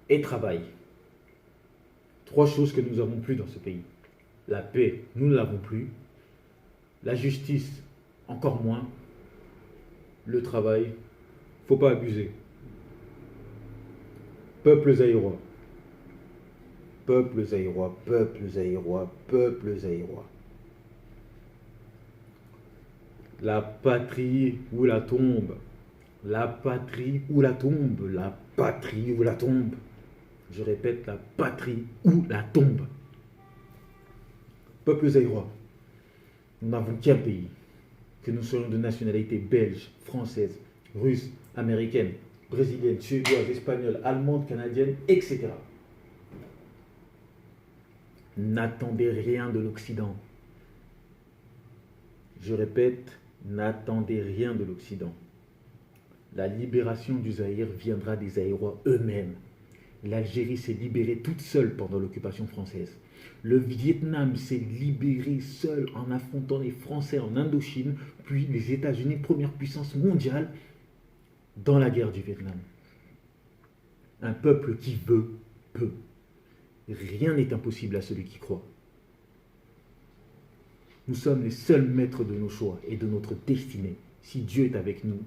et travail. Trois choses que nous n'avons plus dans ce pays. La paix, nous ne l'avons plus. La justice, encore moins. Le travail, faut pas abuser. Peuple zaïrois. Peuple zaïrois, peuple zaïrois, peuple zaïrois. La patrie ou la tombe. La patrie ou la tombe. La patrie ou la tombe. Je répète, la patrie ou la tombe. Peuple zaïrois, nous n'avons qu'un pays. Que nous soyons de nationalité belge, française, russe, américaine, brésilienne, suédoise, espagnole, allemande, canadienne, etc. N'attendez rien de l'Occident. Je répète, n'attendez rien de l'Occident. La libération du Zaïre viendra des Zaïrois eux-mêmes. L'Algérie s'est libérée toute seule pendant l'occupation française. Le Vietnam s'est libéré seul en affrontant les Français en Indochine, puis les États-Unis, première puissance mondiale, dans la guerre du Vietnam. Un peuple qui veut, peut. Rien n'est impossible à celui qui croit. Nous sommes les seuls maîtres de nos choix et de notre destinée. Si Dieu est avec nous,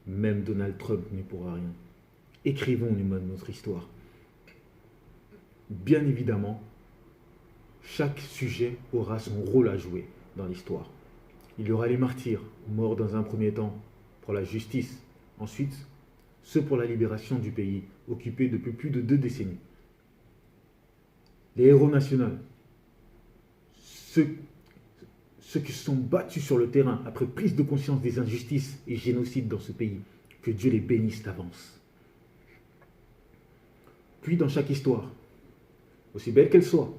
même Donald Trump n'y pourra rien. Écrivons nous-mêmes notre histoire. Bien évidemment, chaque sujet aura son rôle à jouer dans l'histoire. Il y aura les martyrs, morts dans un premier temps pour la justice. Ensuite, ceux pour la libération du pays, occupé depuis plus de 2 décennies. Les héros nationaux, ceux qui se sont battus sur le terrain après prise de conscience des injustices et génocides dans ce pays. Que Dieu les bénisse d'avance. Puis dans chaque histoire, aussi belle qu'elle soit,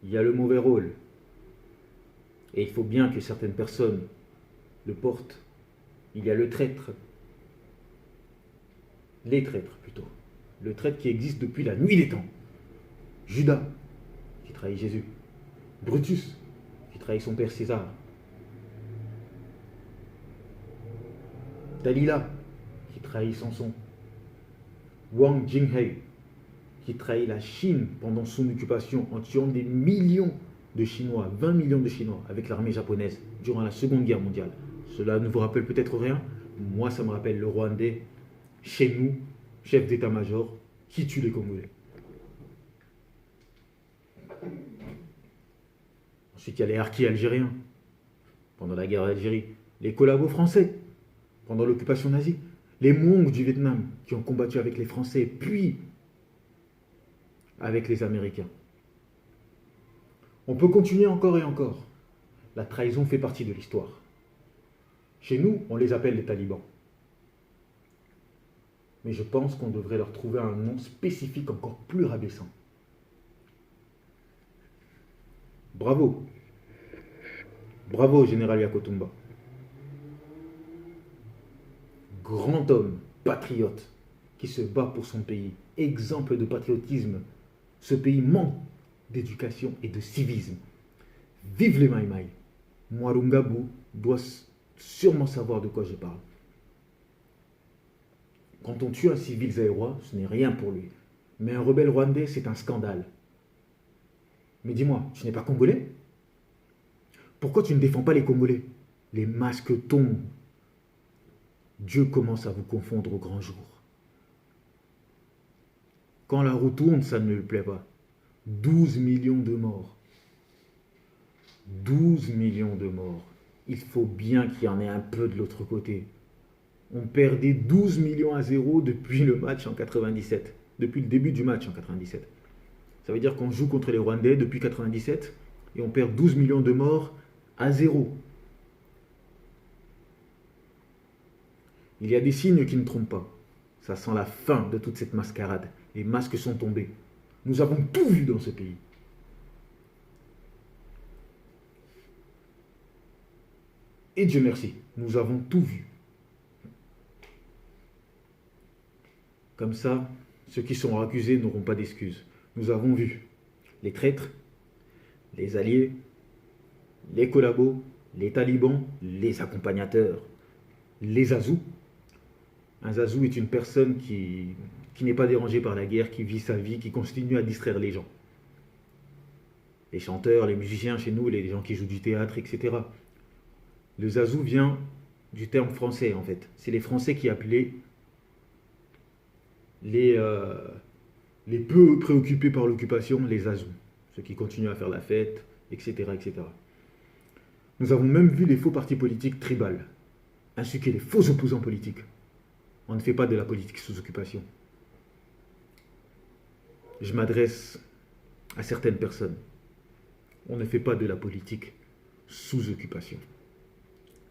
il y a le mauvais rôle. Et il faut bien que certaines personnes le portent. Il y a le traître. Les traîtres plutôt. Le traître qui existe depuis la nuit des temps. Judas, qui trahit Jésus. Brutus, qui trahit son père César. Dalila, qui trahit Samson. Wang Jinghe, qui trahit la Chine pendant son occupation en tuant des millions de Chinois, 20 millions de Chinois, avec l'armée japonaise durant la Seconde Guerre mondiale. Cela ne vous rappelle peut-être rien. Moi, ça me rappelle le Rwandais, chez nous, chef d'état-major, qui tue les Congolais. Ensuite, il y a les harkis algériens, pendant la guerre d'Algérie. Les collabos français, pendant l'occupation nazie. Les Hmong du Vietnam, qui ont combattu avec les Français, puis avec les Américains. On peut continuer encore et encore. La trahison fait partie de l'histoire. Chez nous, on les appelle les talibans. Mais je pense qu'on devrait leur trouver un nom spécifique encore plus rabaissant. Bravo. Bravo, général Yakotumba. Grand homme, patriote, qui se bat pour son pays. Exemple de patriotisme. Ce pays manque d'éducation et de civisme. Vive les Maïmaï. Mwarungabu doit sûrement savoir de quoi je parle. Quand on tue un civil zaïrois, ce n'est rien pour lui. Mais un rebelle rwandais, c'est un scandale. Mais dis-moi, tu n'es pas congolais? Pourquoi tu ne défends pas les Congolais? Les masques tombent. Dieu commence à vous confondre au grand jour. Quand la roue tourne, ça ne lui plaît pas. 12 millions de morts. 12 millions de morts. Il faut bien qu'il y en ait un peu de l'autre côté. On perdait 12 millions à 0 depuis le match en 97. Depuis le début du match en 97. Ça veut dire qu'on joue contre les Rwandais depuis 97 et on perd 12 millions de morts à 0. Il y a des signes qui ne trompent pas. Ça sent la fin de toute cette mascarade. Les masques sont tombés. Nous avons tout vu dans ce pays. Et Dieu merci, nous avons tout vu. Comme ça, ceux qui sont accusés n'auront pas d'excuses. Nous avons vu les traîtres, les alliés, les collabos, les talibans, les accompagnateurs, les Azous. Un Zazou est une personne qui qui n'est pas dérangé par la guerre, qui vit sa vie, qui continue à distraire les gens. Les chanteurs, les musiciens chez nous, les gens qui jouent du théâtre, etc. Le zazou vient du terme français en fait. C'est les Français qui appelaient les peu préoccupés par l'occupation les zazous. Ceux qui continuent à faire la fête, etc., etc. Nous avons même vu les faux partis politiques tribales, ainsi que les faux opposants politiques. On ne fait pas de la politique sous occupation. Je m'adresse à certaines personnes. On ne fait pas de la politique sous occupation.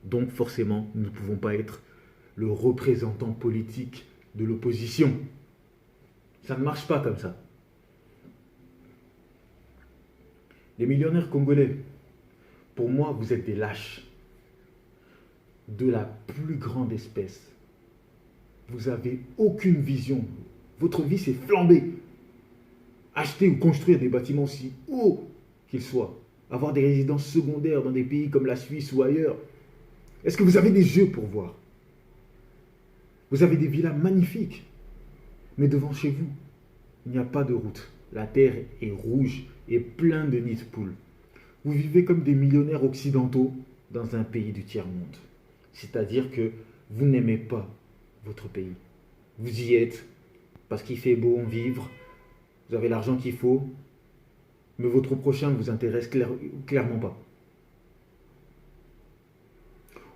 Donc forcément, nous ne pouvons pas être le représentant politique de l'opposition. Ça ne marche pas comme ça. Les millionnaires congolais, pour moi, vous êtes des lâches. De la plus grande espèce. Vous n'avez aucune vision. Votre vie s'est flambée. Acheter ou construire des bâtiments aussi hauts qu'ils soient. Avoir des résidences secondaires dans des pays comme la Suisse ou ailleurs. Est-ce que vous avez des yeux pour voir? Vous avez des villas magnifiques. Mais devant chez vous, il n'y a pas de route. La terre est rouge et plein de nids de poules. Vous vivez comme des millionnaires occidentaux dans un pays du tiers-monde. C'est-à-dire que vous n'aimez pas votre pays. Vous y êtes parce qu'il fait beau en vivre, vous avez l'argent qu'il faut, mais votre prochain ne vous intéresse clairement pas.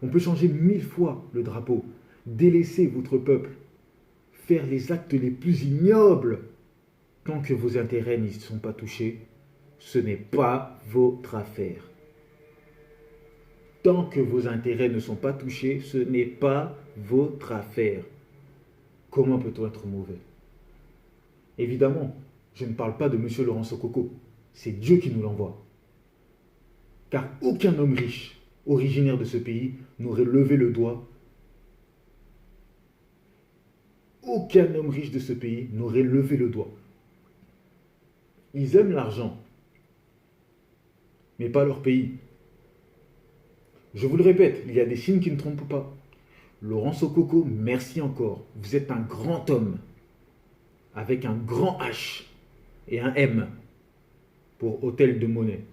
On peut changer 1000 fois le drapeau, délaisser votre peuple, faire les actes les plus ignobles. Tant que vos intérêts n'y sont pas touchés, ce n'est pas votre affaire. Tant que vos intérêts ne sont pas touchés, ce n'est pas votre affaire. Comment peut-on être mauvais? Évidemment, je ne parle pas de M. Laurent Sokoko. C'est Dieu qui nous l'envoie. Car aucun homme riche, originaire de ce pays, n'aurait levé le doigt. Aucun homme riche de ce pays n'aurait levé le doigt. Ils aiment l'argent, mais pas leur pays. Je vous le répète, il y a des signes qui ne trompent pas. Laurent Sokoko, merci encore. Vous êtes un grand homme, avec un grand H et un M pour Hôtel de Monnaie.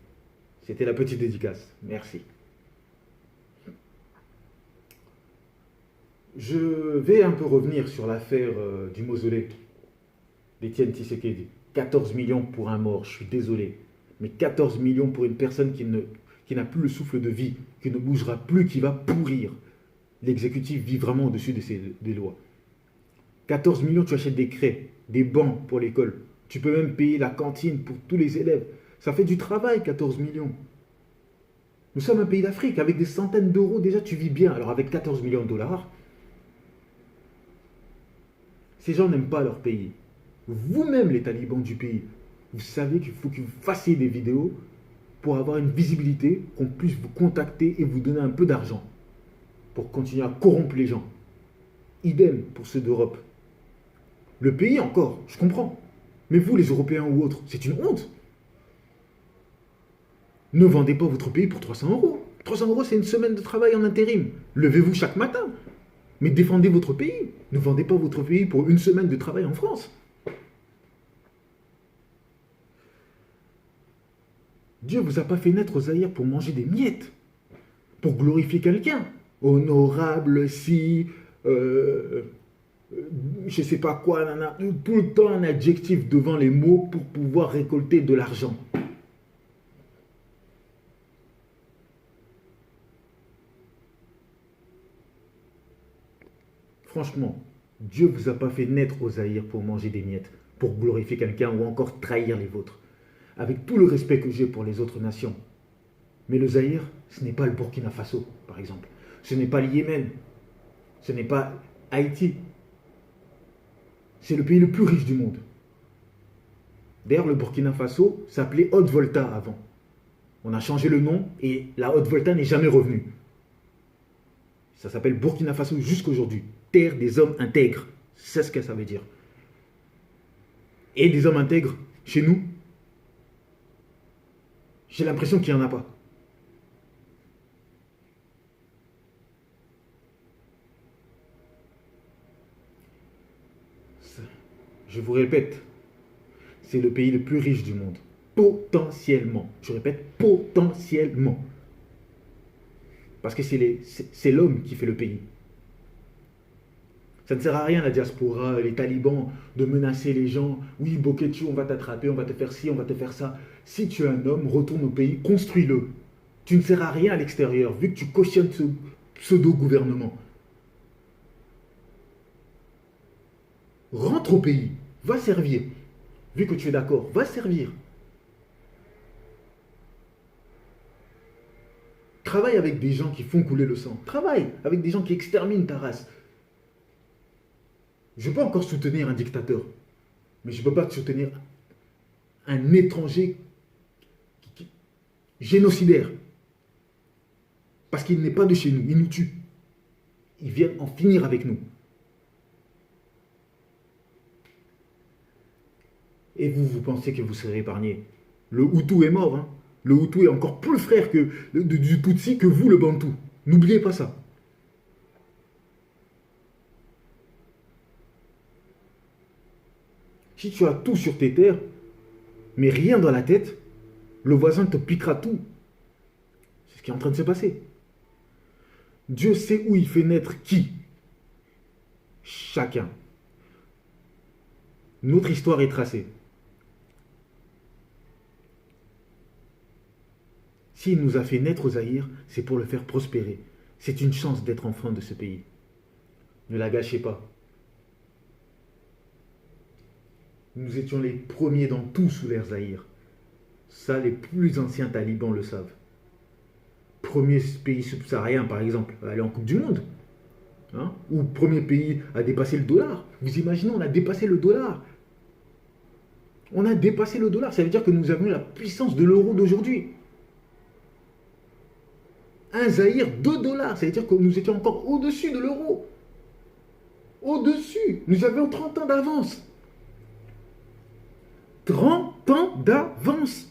C'était la petite dédicace. Merci. Je vais un peu revenir sur l'affaire du mausolée d'Étienne Tshisekedi. 14 millions pour un mort, je suis désolé. Mais 14 millions pour une personne qui n'a plus le souffle de vie, qui ne bougera plus, qui va pourrir. L'exécutif vit vraiment au-dessus des lois. 14 millions, tu achètes des craies, des bancs pour l'école. Tu peux même payer la cantine pour tous les élèves. Ça fait du travail, 14 millions. Nous sommes un pays d'Afrique, avec des centaines d'euros, déjà tu vis bien. Alors avec 14 millions de dollars, ces gens n'aiment pas leur pays. Vous-même, les talibans du pays, vous savez qu'il faut que vous fassiez des vidéos pour avoir une visibilité, qu'on puisse vous contacter et vous donner un peu d'argent pour continuer à corrompre les gens. Idem pour ceux d'Europe. Le pays encore, je comprends. Mais vous, les Européens ou autres, c'est une honte. Ne vendez pas votre pays pour 300 euros. 300 euros, c'est une semaine de travail en intérim. Levez-vous chaque matin. Mais défendez votre pays. Ne vendez pas votre pays pour une semaine de travail en France. Dieu ne vous a pas fait naître au Zaïre pour manger des miettes, pour glorifier quelqu'un. Honorable, si, je ne sais pas quoi, nana, tout le temps un adjectif devant les mots pour pouvoir récolter de l'argent. Franchement, Dieu ne vous a pas fait naître au Zaïre pour manger des miettes, pour glorifier quelqu'un ou encore trahir les vôtres. Avec tout le respect que j'ai pour les autres nations. Mais le Zaïre, ce n'est pas le Burkina Faso, par exemple. Ce n'est pas le Yémen. Ce n'est pas Haïti. C'est le pays le plus riche du monde. D'ailleurs, le Burkina Faso s'appelait Haute-Volta avant. On a changé le nom et la Haute-Volta n'est jamais revenue. Ça s'appelle Burkina Faso jusqu'aujourd'hui. Terre des hommes intègres. C'est ce que ça veut dire. Et des hommes intègres, chez nous, j'ai l'impression qu'il n'y en a pas. Je vous répète, c'est le pays le plus riche du monde. Potentiellement. Je répète, potentiellement. Parce que c'est l'homme qui fait le pays. Ça ne sert à rien la diaspora, les talibans, de menacer les gens. Oui, Boketu, on va t'attraper, on va te faire ci, on va te faire ça. Si tu es un homme, retourne au pays, construis-le. Tu ne sers à rien à l'extérieur, vu que tu cautionnes ce pseudo-gouvernement. Rentre au pays, va servir. Vu que tu es d'accord, va servir. Travaille avec des gens qui font couler le sang. Travaille avec des gens qui exterminent ta race. Je peux encore soutenir un dictateur, mais je ne peux pas soutenir un étranger génocidaire. Parce qu'il n'est pas de chez nous, il nous tue. Ils viennent en finir avec nous. Et vous pensez que vous serez épargné. Le Hutu est mort. Hein. Le Hutu est encore plus frère du Tutsi que vous, le Bantou. N'oubliez pas ça. Si tu as tout sur tes terres, mais rien dans la tête, le voisin te piquera tout. C'est ce qui est en train de se passer. Dieu sait où il fait naître qui. Chacun. Notre histoire est tracée. S'il nous a fait naître au Zaïre, c'est pour le faire prospérer. C'est une chance d'être enfant de ce pays. Ne la gâchez pas. Nous étions les premiers dans tout sous l'ère Zaïre. Ça, les plus anciens talibans le savent. Premier pays subsaharien, par exemple, à aller en Coupe du Monde. Hein? Ou premier pays à dépasser le dollar. Vous imaginez, on a dépassé le dollar. On a dépassé le dollar. Ça veut dire que nous avons la puissance de l'euro d'aujourd'hui. Un Zaïre, 2 dollars. Ça veut dire que nous étions encore au-dessus de l'euro. Au-dessus. Nous avions 30 ans d'avance. 30 ans d'avance.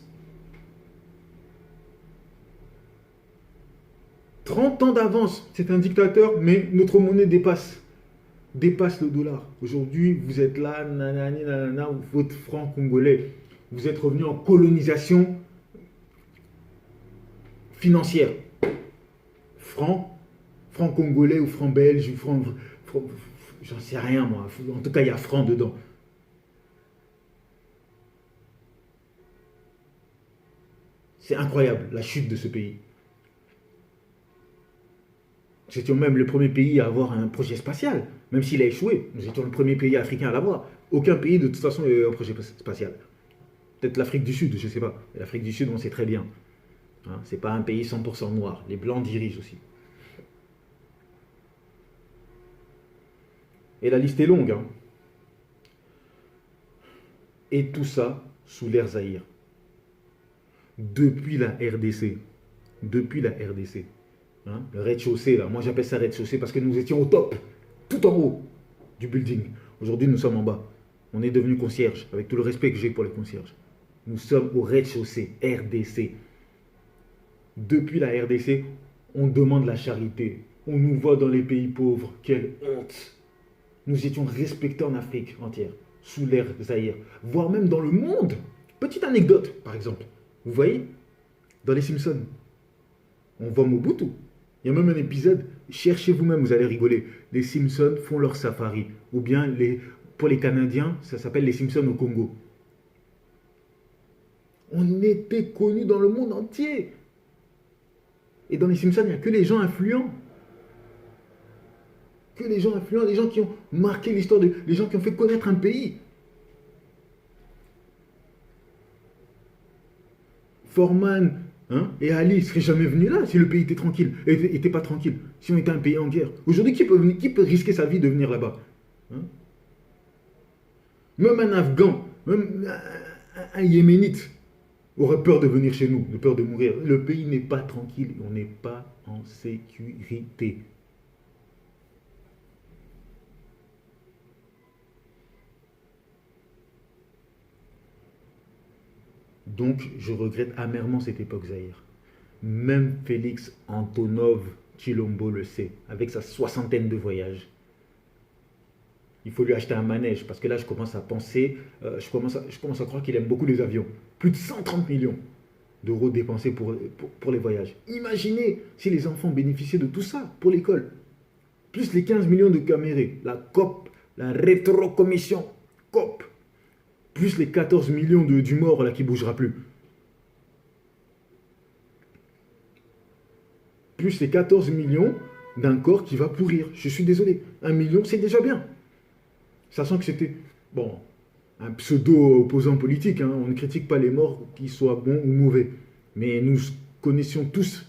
30 ans d'avance. C'est un dictateur, mais notre monnaie dépasse le dollar. Aujourd'hui, vous êtes là, nanani, nanana, votre franc congolais. Vous êtes revenu en colonisation financière. Franc congolais ou franc belge ou franc j'en sais rien moi. En tout cas, il y a franc dedans. C'est incroyable, la chute de ce pays. Nous étions même le premier pays à avoir un projet spatial, même s'il a échoué. Nous étions le premier pays africain à l'avoir. Aucun pays, de toute façon, n'a un projet spatial. Peut-être l'Afrique du Sud, je ne sais pas. L'Afrique du Sud, on sait très bien. Hein, ce n'est pas un pays 100% noir. Les Blancs dirigent aussi. Et la liste est longue. Hein. Et tout ça sous l'ère Zaïre. Depuis la RDC. Depuis la RDC. Hein, le rez-de-chaussée, là. Moi, j'appelle ça rez-de-chaussée parce que nous étions au top, tout en haut du building. Aujourd'hui, nous sommes en bas. On est devenu concierge, avec tout le respect que j'ai pour les concierges. Nous sommes au rez-de-chaussée, RDC. Depuis la RDC, on demande la charité. On nous voit dans les pays pauvres. Quelle honte! Nous étions respectés en Afrique entière, sous l'ère Zaïre, voire même dans le monde. Petite anecdote, par exemple. Vous voyez, dans les Simpsons, on voit Mobutu. Il y a même un épisode, cherchez vous-même, vous allez rigoler. Les Simpsons font leur safari. Ou bien, pour les Canadiens, ça s'appelle les Simpsons au Congo. On était connus dans le monde entier. Et dans les Simpsons, il n'y a que les gens influents. Que les gens influents, les gens qui ont marqué l'histoire, les gens qui ont fait connaître un pays. Foreman et Ali ne seraient jamais venus là si le pays était tranquille, était pas tranquille, si on était un pays en guerre. Aujourd'hui, qui peut risquer sa vie de venir là-bas? Même un Afghan, même un Yéménite aurait peur de venir chez nous, de peur de mourir. Le pays n'est pas tranquille, on n'est pas en sécurité. Donc, je regrette amèrement cette époque Zaïre. Même Félix Antonov Chilombo le sait, avec sa 60aine de voyages. Il faut lui acheter un manège, parce que là, je commence à penser, je commence à croire qu'il aime beaucoup les avions. Plus de 130 millions d'euros dépensés pour les voyages. Imaginez si les enfants bénéficiaient de tout ça pour l'école. Plus les 15 millions de camérés, la COP, la rétrocommission COP, plus les 14 millions du mort là qui ne bougera plus. Plus les 14 millions d'un corps qui va pourrir. Je suis désolé. 1 million, c'est déjà bien. Sachant que c'était, bon, un pseudo-opposant politique. Hein. On ne critique pas les morts, qu'ils soient bons ou mauvais. Mais nous connaissions tous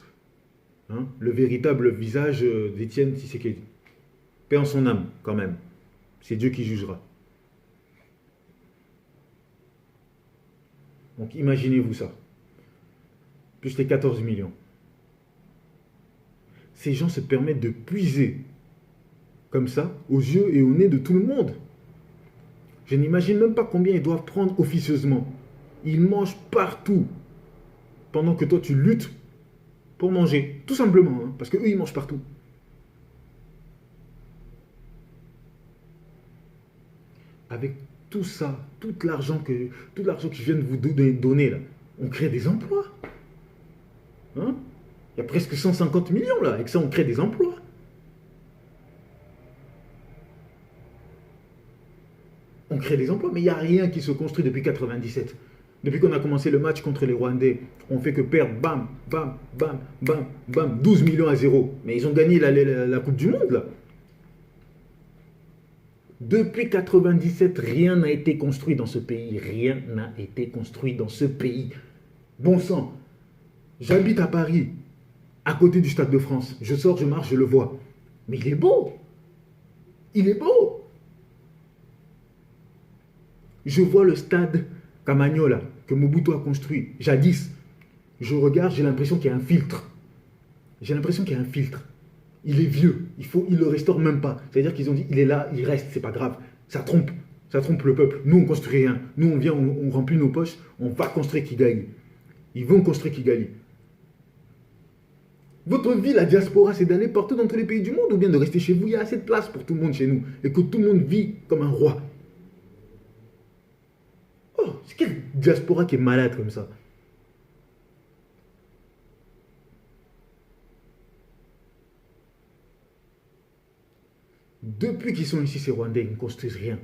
le véritable visage d'Étienne Tshisekedi. Paix en son âme, quand même. C'est Dieu qui jugera. Donc imaginez-vous ça. Plus les 14 millions. Ces gens se permettent de puiser comme ça aux yeux et au nez de tout le monde. Je n'imagine même pas combien ils doivent prendre officieusement. Ils mangent partout. Pendant que toi tu luttes pour manger. Tout simplement. Hein, parce qu'eux ils mangent partout. Avec tout ça, tout l'argent que je viens de vous donner là, on crée des emplois. Hein? Il y a presque 150 millions là. Avec ça, on crée des emplois. On crée des emplois, mais il n'y a rien qui se construit depuis 97. Depuis qu'on a commencé le match contre les Rwandais, on fait que perdre, bam, bam, bam, bam, bam, 12 millions à 0. Mais ils ont gagné la Coupe du Monde là. Depuis 97, rien n'a été construit dans ce pays. Rien n'a été construit dans ce pays. Bon sang, j'habite à Paris, à côté du Stade de France. Je sors, je marche, je le vois. Mais il est beau. Il est beau. Je vois le stade Camagnola que Mobutu a construit, jadis. Je regarde, j'ai l'impression qu'il y a un filtre. J'ai l'impression qu'il y a un filtre. Il est vieux, il le restaure même pas. C'est-à-dire qu'ils ont dit, il est là, il reste, c'est pas grave. Ça trompe le peuple. Nous, on construit rien. Nous, on vient, on remplit nos poches, on va construire Kigali. Ils vont construire Kigali. Votre vie, la diaspora, c'est d'aller partout dans tous les pays du monde ou bien de rester chez vous. Il y a assez de place pour tout le monde chez nous. Et que tout le monde vit comme un roi. Oh, c'est quelle diaspora qui est malade comme ça? Depuis qu'ils sont ici, ces Rwandais, ils ne construisent rien.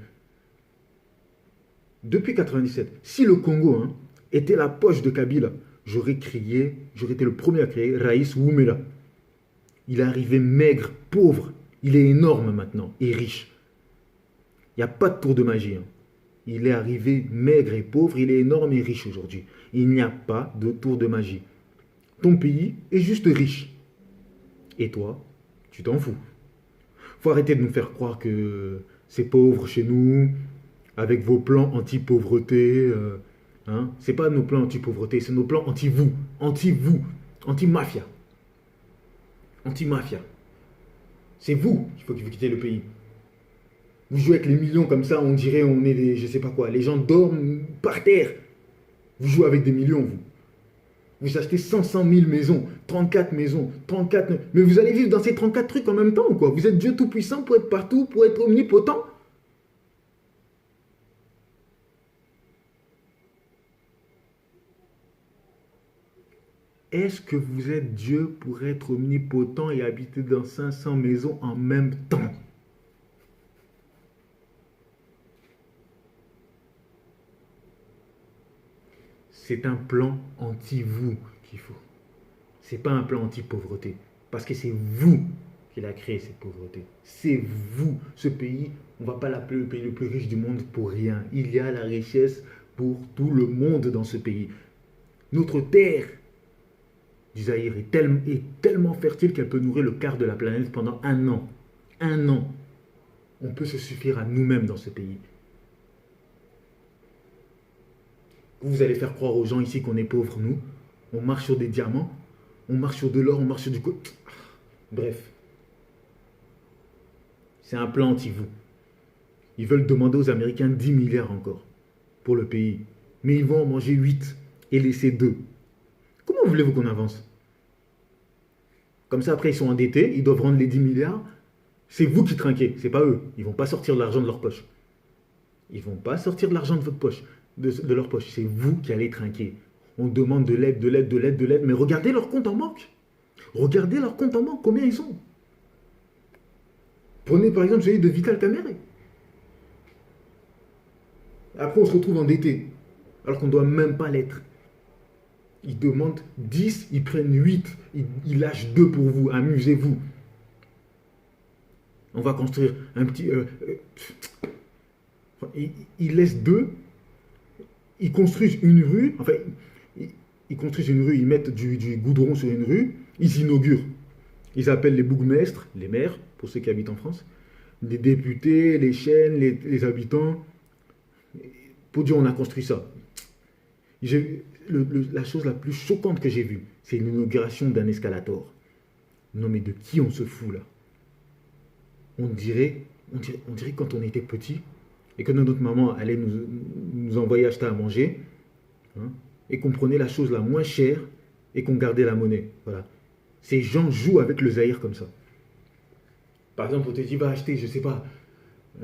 Depuis 97, si le Congo était la poche de Kabila, j'aurais crié, j'aurais été le premier à crier Raïs Woumela. Il est arrivé maigre, pauvre. Il est énorme maintenant et riche. Il n'y a pas de tour de magie. Il est arrivé maigre et pauvre, il est énorme et riche aujourd'hui. Il n'y a pas de tour de magie. Ton pays est juste riche. Et toi, tu t'en fous. Faut arrêter de nous faire croire que c'est pauvre chez nous, avec vos plans anti-pauvreté. C'est pas nos plans anti-pauvreté, c'est nos plans anti-vous, anti-mafia. Anti-mafia. C'est vous qu'il faut que vous quittez le pays. Vous jouez avec les millions comme ça, on dirait on est des, je sais pas quoi. Les gens dorment par terre. Vous jouez avec des millions, vous. Vous achetez 500 000 maisons, 34 maisons, 34... Mais vous allez vivre dans ces 34 trucs en même temps ou quoi? Vous êtes Dieu tout-puissant pour être partout, pour être omnipotent? Est-ce que vous êtes Dieu pour être omnipotent et habiter dans 500 maisons en même temps? C'est un plan anti-vous qu'il faut. Ce n'est pas un plan anti-pauvreté. Parce que c'est vous qui l'a créé, cette pauvreté. C'est vous. Ce pays, on ne va pas l'appeler le pays le plus riche du monde pour rien. Il y a la richesse pour tout le monde dans ce pays. Notre terre du Zaïre est tellement fertile qu'elle peut nourrir le quart de la planète pendant 1 an. 1 an. On peut se suffire à nous-mêmes dans ce pays. Vous allez faire croire aux gens ici qu'on est pauvres, nous. On marche sur des diamants, on marche sur de l'or, on marche sur du... Bref. C'est un plan anti-vous. Ils veulent demander aux Américains 10 milliards encore pour le pays. Mais ils vont en manger 8 et laisser 2. Comment voulez-vous qu'on avance? Comme ça, après, ils sont endettés, ils doivent rendre les 10 milliards. C'est vous qui trinquez, c'est pas eux. Ils vont pas sortir de l'argent de leur poche. Ils vont pas sortir de l'argent de votre poche, de leur poche. C'est vous qui allez trinquer. On demande de l'aide, de l'aide, de l'aide, de l'aide, mais regardez leur compte en banque. Regardez leur compte en banque, combien ils ont. Prenez par exemple celui de Vital Kamere. Après, on se retrouve endetté, alors qu'on ne doit même pas l'être. Ils demandent 10, ils prennent 8, ils lâchent 2 pour vous, amusez-vous. On va construire un petit... ils laissent 2, ils construisent une rue, enfin, ils construisent une rue, ils mettent du goudron sur une rue, ils inaugurent. Ils appellent les bourgmestres, les maires, pour ceux qui habitent en France, les députés, les chaînes, les habitants, pour dire on a construit ça. La chose la plus choquante que j'ai vue, c'est l'inauguration d'un escalator. Non mais de qui on se fout là? On dirait quand on était petit et que notre maman allait nous envoyer acheter à manger, hein, et qu'on prenait la chose la moins chère et qu'on gardait la monnaie. Voilà. Ces gens jouent avec le Zaïre comme ça. Par exemple, on te dit va acheter, je sais pas,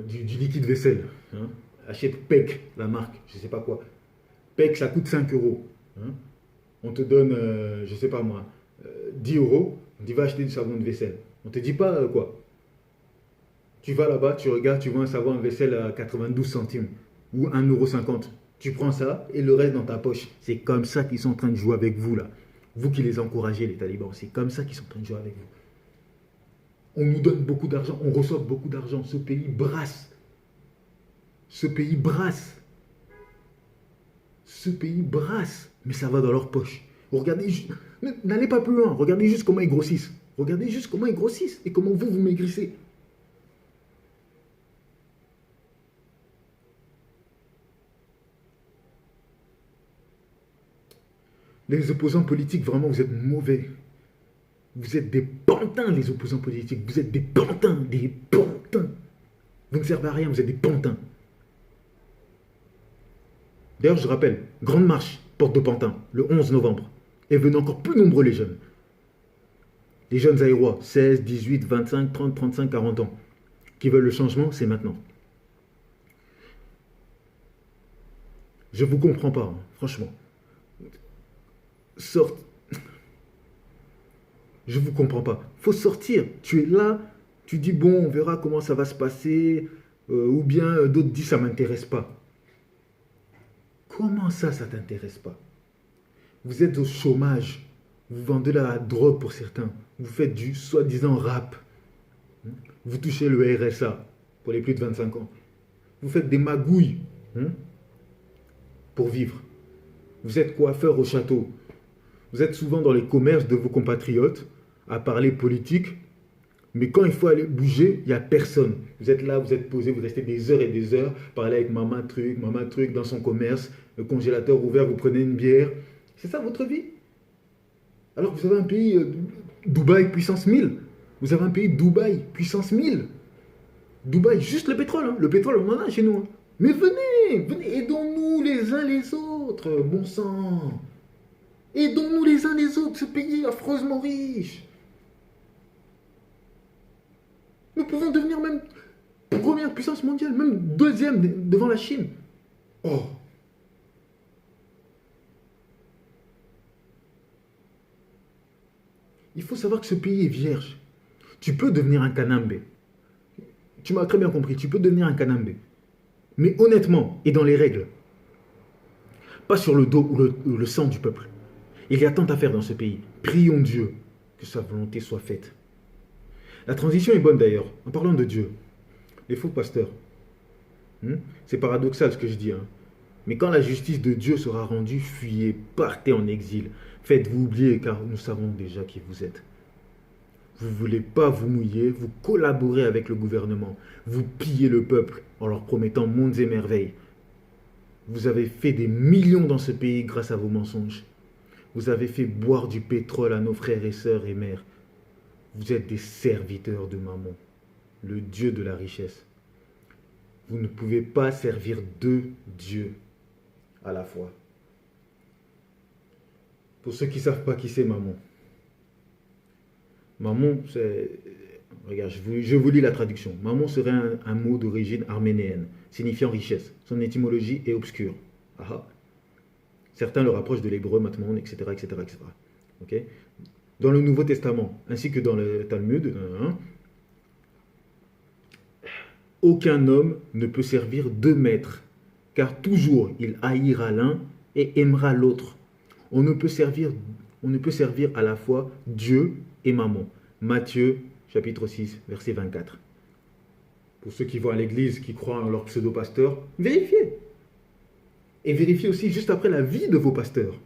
du liquide vaisselle. Hein. Achète PEC, la marque, je sais pas quoi. PEC, ça coûte 5 euros. Hein. On te donne, je sais pas moi, 10 euros. On dit va acheter du savon de vaisselle. On te dit pas quoi. Tu vas là-bas, tu regardes, tu vois un savon de vaisselle à 92 centimes ou 1,50 €. Tu prends ça et le reste dans ta poche. C'est comme ça qu'ils sont en train de jouer avec vous là. Vous qui les encouragez, les talibans, c'est comme ça qu'ils sont en train de jouer avec vous. On nous donne beaucoup d'argent, on reçoit beaucoup d'argent. Ce pays brasse. Ce pays brasse. Ce pays brasse. Mais ça va dans leur poche. Regardez, n'allez pas plus loin. Regardez juste comment ils grossissent. Regardez juste comment ils grossissent et comment vous maigrissez. Les opposants politiques, vraiment, vous êtes mauvais. Vous êtes des pantins, les opposants politiques. Vous êtes des pantins, des pantins. Vous ne servez à rien, vous êtes des pantins. D'ailleurs, je rappelle, grande marche, porte de Pantin, le 11 novembre. Et venez encore plus nombreux les jeunes. Les jeunes aérois, 16, 18, 25, 30, 35, 40 ans, qui veulent le changement, c'est maintenant. Je ne vous comprends pas, hein, franchement. Sorte. Je ne vous comprends pas. Il faut sortir. Tu es là, tu dis bon, on verra comment ça va se passer, ou bien d'autres disent ça ne m'intéresse pas. Comment ça, ça ne t'intéresse pas? Vous êtes au chômage, vous vendez la drogue pour certains, vous faites du soi-disant rap, vous touchez le RSA pour les plus de 25 ans, vous faites des magouilles pour vivre. Vous êtes coiffeur au château, vous êtes souvent dans les commerces de vos compatriotes à parler politique, mais quand il faut aller bouger, il n'y a personne. Vous êtes là, vous êtes posé, vous restez des heures et des heures, parler avec maman truc dans son commerce, le congélateur ouvert, vous prenez une bière. C'est ça votre vie? Alors que vous avez un pays, Dubaï puissance 1000. Vous avez un pays Dubaï puissance 1000. Dubaï, juste le pétrole. Hein. Le pétrole, on en a chez nous. Hein. Mais venez, aidons-nous les uns les autres, bon sang. Aidons-nous les uns les autres, ce pays est affreusement riche. Nous pouvons devenir même première puissance mondiale, même deuxième devant la Chine. Oh. Il faut savoir que ce pays est vierge. Tu peux devenir un Kanambe. Tu m'as très bien compris, tu peux devenir un Kanambe. Mais honnêtement, et dans les règles. Pas sur le dos ou le sang du peuple. Il y a tant à faire dans ce pays. Prions Dieu que sa volonté soit faite. La transition est bonne d'ailleurs, en parlant de Dieu. Les faux pasteurs. C'est paradoxal ce que je dis. Hein. Mais quand la justice de Dieu sera rendue, fuyez, partez en exil. Faites-vous oublier car nous savons déjà qui vous êtes. Vous ne voulez pas vous mouiller, vous collaborez avec le gouvernement. Vous pillez le peuple en leur promettant mondes et merveilles. Vous avez fait des millions dans ce pays grâce à vos mensonges. Vous avez fait boire du pétrole à nos frères et sœurs et mères. Vous êtes des serviteurs de Mammon, le Dieu de la richesse. Vous ne pouvez pas servir deux dieux à la fois. Pour ceux qui ne savent pas qui c'est Mammon. Mammon, c'est Regarde, je vous lis la traduction. Mammon serait un mot d'origine arménienne, signifiant richesse. Son étymologie est obscure. Ah ah. Certains le rapprochent de l'hébreu, matmon, etc., etc., etc. Ok. Dans le Nouveau Testament, ainsi que dans le Talmud, aucun homme ne peut servir deux maîtres, car toujours il haïra l'un et aimera l'autre. On ne peut servir à la fois Dieu et Mammon. Matthieu, chapitre 6, verset 24. Pour ceux qui vont à l'église, qui croient en leur pseudo-pasteur, vérifiez. Et vérifiez aussi juste après la vie de vos pasteurs.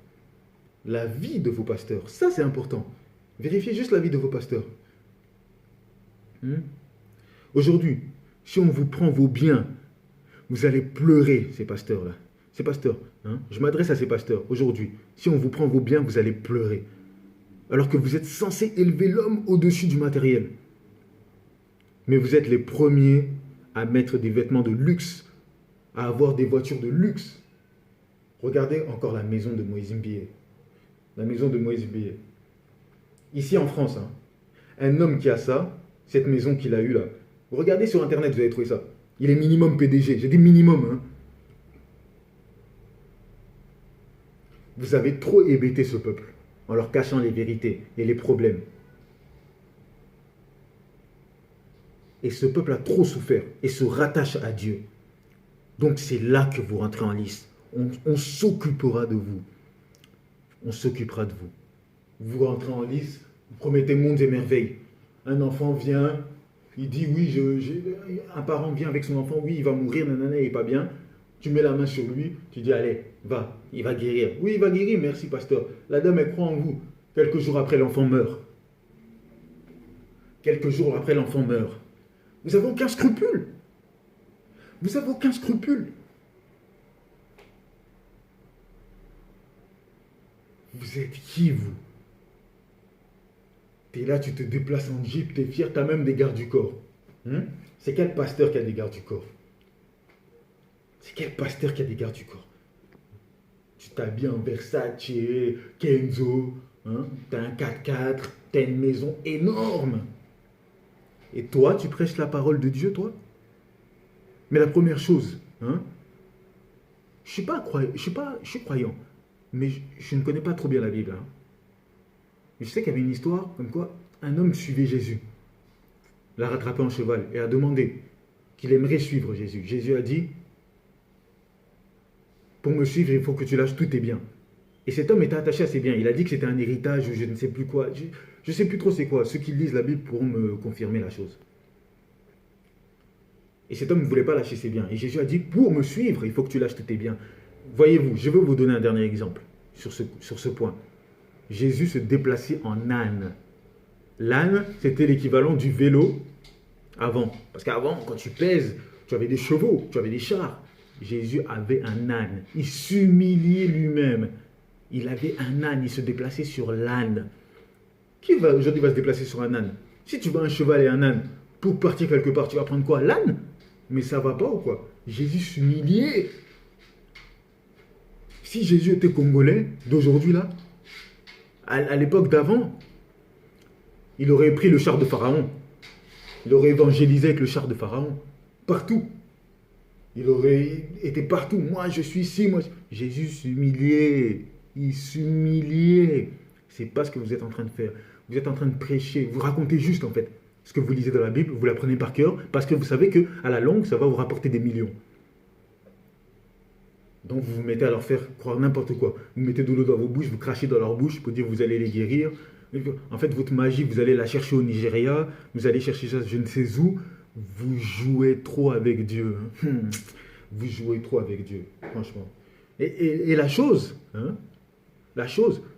La vie de vos pasteurs, ça c'est important. Vérifiez juste la vie de vos pasteurs. Aujourd'hui, si on vous prend vos biens, vous allez pleurer, ces pasteurs-là. Ces pasteurs, je m'adresse à ces pasteurs. Aujourd'hui, si on vous prend vos biens, vous allez pleurer. Alors que vous êtes censé élever l'homme au-dessus du matériel. Mais vous êtes les premiers à mettre des vêtements de luxe, à avoir des voitures de luxe. Regardez encore la maison de Moïse Mbié. La maison de Moïse Mbié. Ici en France, un homme qui a ça, cette maison qu'il a eue là, regardez sur internet, vous allez trouver ça. Il est minimum PDG, j'ai dit minimum. Vous avez trop hébété ce peuple, en leur cachant les vérités et les problèmes. Et ce peuple a trop souffert et se rattache à Dieu. Donc c'est là que vous rentrez en lice. On s'occupera de vous. On s'occupera de vous. Vous rentrez en lice, vous promettez mondes et merveilles. Un enfant vient, il dit oui, un parent vient avec son enfant, oui, il va mourir, nanana, il n'est pas bien. Tu mets la main sur lui, tu dis allez, va, il va guérir. Oui, il va guérir, merci pasteur. La dame, elle croit en vous. Quelques jours après, l'enfant meurt. Quelques jours après, l'enfant meurt. Vous n'avez aucun scrupule. Vous n'avez aucun scrupule. Vous êtes qui, vous? Tu es là, tu te déplaces en jeep, tu es fier, tu as même des gardes du corps. C'est quel pasteur qui a des gardes du corps? C'est quel pasteur qui a des gardes du corps? Tu t'habilles en Versace, Kenzo, tu as un 4x4, tu as une maison énorme. Et toi, tu prêches la parole de Dieu, toi? Mais la première chose, je suis croyant, mais je ne connais pas trop bien la Bible. Mais je sais qu'il y avait une histoire comme quoi un homme suivait Jésus, l'a rattrapé en cheval et a demandé qu'il aimerait suivre Jésus. Jésus a dit, pour me suivre, il faut que tu lâches tous tes biens. Et cet homme était attaché à ses biens. Il a dit que c'était un héritage ou je ne sais plus quoi. Je ne sais plus trop c'est quoi. Ceux qui lisent la Bible pourront me confirmer la chose. Et cet homme ne voulait pas lâcher ses biens. Et Jésus a dit, pour me suivre, il faut que tu lâches tous tes biens. Voyez-vous, je veux vous donner un dernier exemple sur ce point. Jésus se déplaçait en âne. L'âne, c'était l'équivalent du vélo avant. Parce qu'avant, quand tu pèses, tu avais des chevaux, tu avais des chars. Jésus avait un âne. Il s'humiliait lui-même. Il avait un âne, il se déplaçait sur l'âne. Qui aujourd'hui va se déplacer sur un âne? Si tu veux un cheval et un âne, pour partir quelque part, tu vas prendre quoi? L'âne? Mais ça va pas ou quoi? Jésus s'humiliait. Si Jésus était congolais, d'aujourd'hui là, à l'époque d'avant, il aurait pris le char de Pharaon. Il aurait évangélisé avec le char de Pharaon. Partout. Il aurait été partout. Moi, je suis ici. Jésus s'humiliait. Il s'humiliait. C'est pas ce que vous êtes en train de faire. Vous êtes en train de prêcher. Vous racontez juste, en fait, ce que vous lisez dans la Bible. Vous l'apprenez par cœur parce que vous savez qu'à la longue, ça va vous rapporter des millions. Donc, vous vous mettez à leur faire croire n'importe quoi. Vous mettez de l'eau dans vos bouches, vous crachez dans leur bouche pour dire que vous allez les guérir. En fait, votre magie, vous allez la chercher au Nigeria. Vous allez chercher ça je ne sais où. Vous jouez trop avec Dieu. Vous jouez trop avec Dieu, franchement. Et la chose,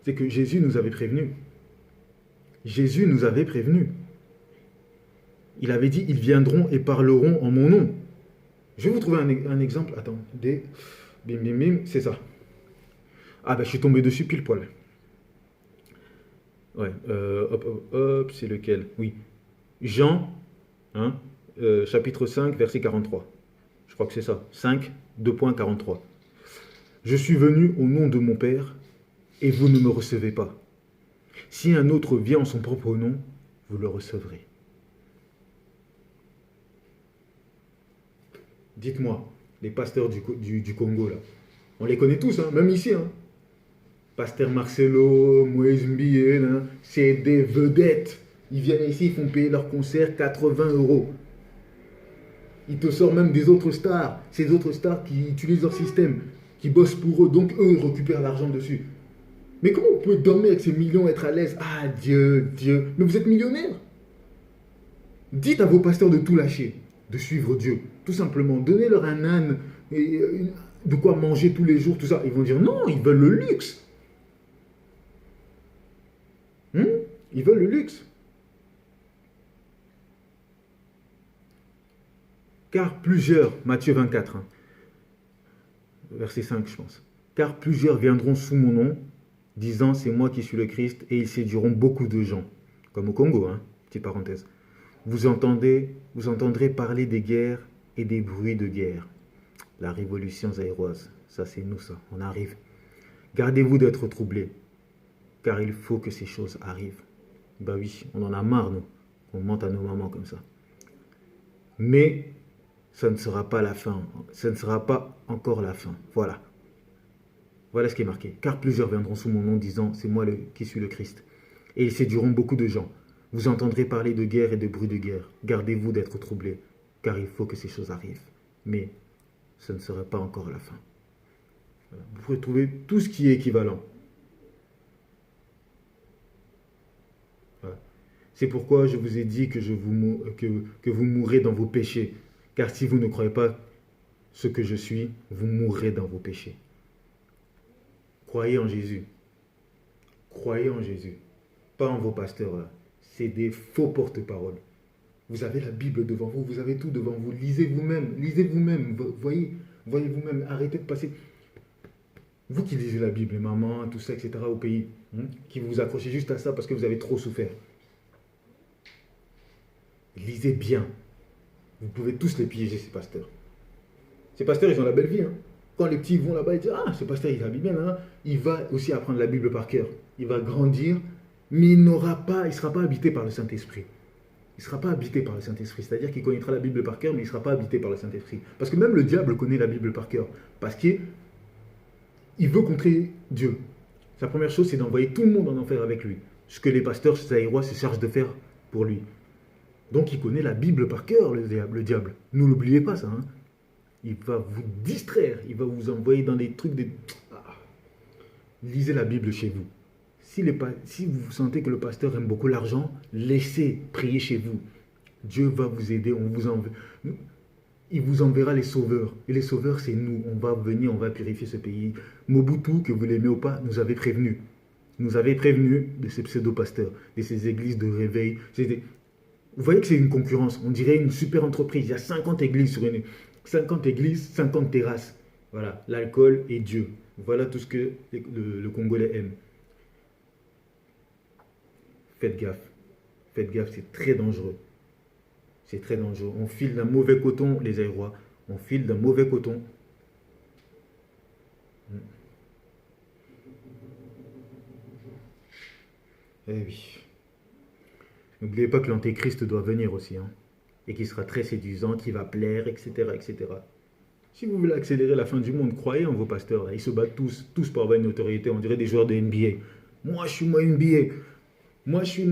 c'est que Jésus nous avait prévenus. Jésus nous avait prévenus. Il avait dit, ils viendront et parleront en mon nom. Je vais vous trouver un exemple. Attendez. Bim, bim, bim, c'est ça. Ah ben, je suis tombé dessus pile poil. Ouais, hop, c'est lequel? Oui. Jean, chapitre 5, verset 43. Je crois que c'est ça. 5, 2.43. Je suis venu au nom de mon Père, et vous ne me recevez pas. Si un autre vient en son propre nom, vous le recevrez. Dites-moi, les pasteurs du Congo, là, on les connaît tous, hein, même ici. Hein. Pasteur Marcelo, Moïse Mbié, c'est des vedettes. Ils viennent ici, ils font payer leur concert 80 euros. Ils te sortent même des autres stars. Ces autres stars qui utilisent leur système, qui bossent pour eux, donc eux, ils récupèrent l'argent dessus. Mais comment vous pouvez dormir avec ces millions, être à l'aise? Ah, Dieu, Dieu. Mais vous êtes millionnaire. Dites à vos pasteurs de tout lâcher, de suivre Dieu. Tout simplement, donnez-leur un âne, et de quoi manger tous les jours, tout ça. Ils vont dire non, ils veulent le luxe. Ils veulent le luxe. Car plusieurs, Matthieu 24, hein, verset 5 je pense. Car plusieurs viendront sous mon nom, disant c'est moi qui suis le Christ, et ils séduiront beaucoup de gens. Comme au Congo, hein, petite parenthèse. Vous entendrez parler des guerres et des bruits de guerre. La révolution zaïroise, ça c'est nous ça, on arrive. Gardez-vous d'être troublés, car il faut que ces choses arrivent. Bah oui, on en a marre nous, on mente à nos mamans comme ça. Mais ça ne sera pas la fin, ça ne sera pas encore la fin, voilà. Voilà ce qui est marqué. Car plusieurs viendront sous mon nom disant c'est moi qui suis le Christ. Et ils séduiront beaucoup de gens. Vous entendrez parler de guerre et de bruit de guerre. Gardez-vous d'être troublés, car il faut que ces choses arrivent. Mais ce ne sera pas encore la fin. Voilà. Vous pourrez trouver tout ce qui est équivalent. Voilà. C'est pourquoi je vous ai dit que vous mourrez dans vos péchés. Car si vous ne croyez pas ce que je suis, vous mourrez dans vos péchés. Croyez en Jésus. Croyez en Jésus. Pas en vos pasteurs là. C'est des faux porte-paroles. Vous avez la Bible devant vous, vous avez tout devant vous. Lisez vous-même, voyez vous-même. Arrêtez de passer. Vous qui lisez la Bible, les mamans, tout ça, etc. au pays, qui vous accrochez juste à ça parce que vous avez trop souffert. Lisez bien. Vous pouvez tous les piéger, ces pasteurs. Ces pasteurs, ils ont la belle vie. Hein. Quand les petits vont là-bas, ils disent ah, ce pasteur, il habille bien. Hein. Il va aussi apprendre la Bible par cœur. Il va grandir. Mais il ne sera pas habité par le Saint-Esprit. Il ne sera pas habité par le Saint-Esprit. C'est-à-dire qu'il connaîtra la Bible par cœur, mais il ne sera pas habité par le Saint-Esprit. Parce que même le diable connaît la Bible par cœur. Parce qu'il veut contrer Dieu. Sa première chose, c'est d'envoyer tout le monde en enfer avec lui. Ce que les pasteurs zaïrois se chargent de faire pour lui. Donc il connaît la Bible par cœur, le diable. Ne l'oubliez pas ça. Hein. Il va vous distraire. Il va vous envoyer dans des trucs... Lisez la Bible chez vous. Si vous sentez que le pasteur aime beaucoup l'argent, laissez prier chez vous. Dieu va vous aider. Il vous enverra les sauveurs. Et les sauveurs, c'est nous. On va venir, on va purifier ce pays. Mobutu, que vous l'aimez ou pas, nous avait prévenus. Nous avait prévenus de ces pseudo-pasteurs, de ces églises de réveil. Vous voyez que c'est une concurrence. On dirait une super entreprise. Il y a 50 églises sur 50 églises, 50 terrasses. Voilà, l'alcool et Dieu. Voilà tout ce que le Congolais aime. Faites gaffe. Faites gaffe, c'est très dangereux. C'est très dangereux. On file d'un mauvais coton, les Aïrois. On file d'un mauvais coton. Eh oui. N'oubliez pas que l'antéchrist doit venir aussi. Hein, et qu'il sera très séduisant, qu'il va plaire, etc., etc. Si vous voulez accélérer la fin du monde, croyez en vos pasteurs. Là. Ils se battent tous pour avoir une autorité. On dirait des joueurs de NBA. Moi, je suis NBA. Moi, je suis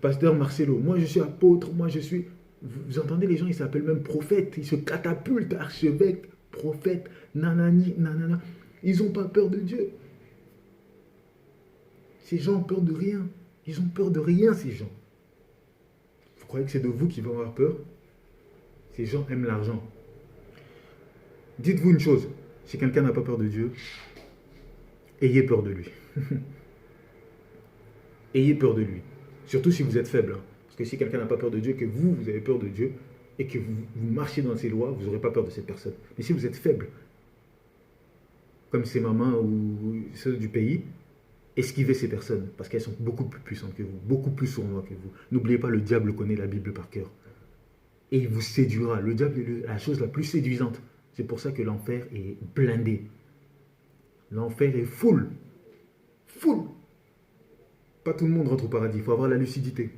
pasteur Marcelo. Moi, je suis apôtre. Moi, je suis... Vous entendez, les gens, ils s'appellent même prophètes. Ils se catapultent, archevêques, prophètes, nanani, nanana. Ils n'ont pas peur de Dieu. Ces gens ont peur de rien. Ils ont peur de rien, ces gens. Vous croyez que c'est de vous qui vont avoir peur? Ces gens aiment l'argent. Dites-vous une chose. Si quelqu'un n'a pas peur de Dieu, ayez peur de lui. Ayez peur de lui. Surtout si vous êtes faible. Hein. Parce que si quelqu'un n'a pas peur de Dieu, que vous avez peur de Dieu, et que vous marchez dans ses lois, vous n'aurez pas peur de cette personne. Mais si vous êtes faible, comme ces mamans ou ceux du pays, esquivez ces personnes, parce qu'elles sont beaucoup plus puissantes que vous, beaucoup plus sournois que vous. N'oubliez pas, le diable connaît la Bible par cœur. Et il vous séduira. Le diable est la chose la plus séduisante. C'est pour ça que l'enfer est blindé. L'enfer est full. Full. Pas tout le monde rentre au paradis, il faut avoir la lucidité.